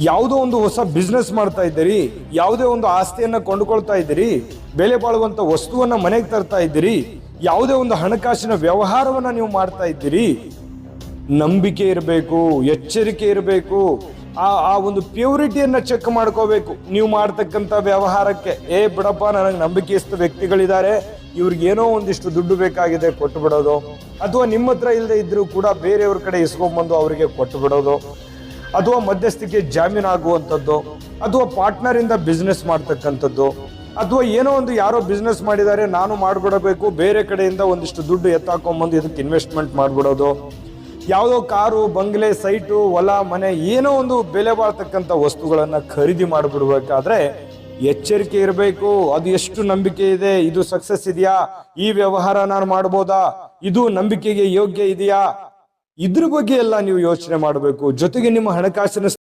ಯಾವುದೋ ಒಂದು ಹೊಸ ಬಿಸ್ನೆಸ್ ಮಾಡ್ತಾ ಇದ್ದೀರಿ, ಯಾವುದೇ ಒಂದು ಆಸ್ತಿಯನ್ನ ಕೊಂಡುಕೊಳ್ತಾ ಇದ್ದೀರಿ, ಬೆಲೆ ಬಾಳುವಂತ ವಸ್ತುವನ್ನ ಮನೆಗೆ ತರ್ತಾ ಇದ್ದೀರಿ, ಯಾವುದೇ ಒಂದು ಹಣಕಾಸಿನ ವ್ಯವಹಾರವನ್ನ ನೀವು ಮಾಡ್ತಾ ಇದ್ದೀರಿ, ನಂಬಿಕೆ ಇರಬೇಕು, ಎಚ್ಚರಿಕೆ ಇರಬೇಕು. ಆ ಒಂದು ಪ್ಯೂರಿಟಿಯನ್ನ ಚೆಕ್ ಮಾಡ್ಕೋಬೇಕು ನೀವು ಮಾಡ್ತಕ್ಕಂಥ ವ್ಯವಹಾರಕ್ಕೆ. ಬಿಡಪ್ಪ, ನನಗೆ ನಂಬಿಕೆಯಸ್ಥ ವ್ಯಕ್ತಿಗಳಿದ್ದಾರೆ, ಇವ್ರಿಗೆ ಏನೋ ಒಂದಿಷ್ಟು ದುಡ್ಡು ಬೇಕಾಗಿದೆ, ಕೊಟ್ಟು ಬಿಡೋದು. ಅಥವಾ ನಿಮ್ಮ ಹತ್ರ ಇಲ್ಲದೆ ಇದ್ರೂ ಕೂಡ ಬೇರೆಯವ್ರ ಕಡೆ ಇಸ್ಕೊಂಡ್ಬಂದು ಅವರಿಗೆ ಕೊಟ್ಟು ಬಿಡೋದು. ಅಥವಾ ಮಧ್ಯಸ್ಥಿಕೆ ಜಾಮೀನು ಆಗುವಂಥದ್ದು, ಅಥವಾ ಪಾರ್ಟ್ನರ್ ಇಂದ ಬಿಸ್ನೆಸ್ ಮಾಡ್ತಕ್ಕಂಥದ್ದು, ಅಥವಾ ಏನೋ ಒಂದು ಯಾರೋ ಬಿಸ್ನೆಸ್ ಮಾಡಿದ್ದಾರೆ ನಾನು ಮಾಡ್ಬಿಡಬೇಕು, ಬೇರೆ ಕಡೆಯಿಂದ ಒಂದಿಷ್ಟು ದುಡ್ಡು ಎತ್ತಾಕೊಂಡ್ಬಂದು ಇದಕ್ಕೆ ಇನ್ವೆಸ್ಟ್ಮೆಂಟ್ ಮಾಡ್ಬಿಡೋದು. ಯಾವುದೋ ಕಾರು, ಬಂಗ್ಲೆ, ಸೈಟು, ಹೊಲ, ಮನೆ, ಏನೋ ಒಂದು ಬೆಲೆ ಬಾಳ್ತಕ್ಕಂಥ ವಸ್ತುಗಳನ್ನ ಖರೀದಿ ಮಾಡಿಬಿಡ್ಬೇಕಾದ್ರೆ ಎಚ್ಚರಿಕೆ ಇರಬೇಕು. ಅದು ಎಷ್ಟು ನಂಬಿಕೆ ಇದೆ, ಇದು ಸಕ್ಸಸ್ ಇದೆಯಾ, ಈ ವ್ಯವಹಾರ ನಾನು ಮಾಡ್ಬೋದಾ, ಇದು ನಂಬಿಕೆಗೆ ಯೋಗ್ಯ ಇದೆಯಾ, ಇದ್ರ ಬಗ್ಗೆ ಎಲ್ಲ ನೀವು ಯೋಚನೆ ಮಾಡಬೇಕು. ಜೊತೆಗೆ ನಿಮ್ಮ ಹಣಕಾಸಿನ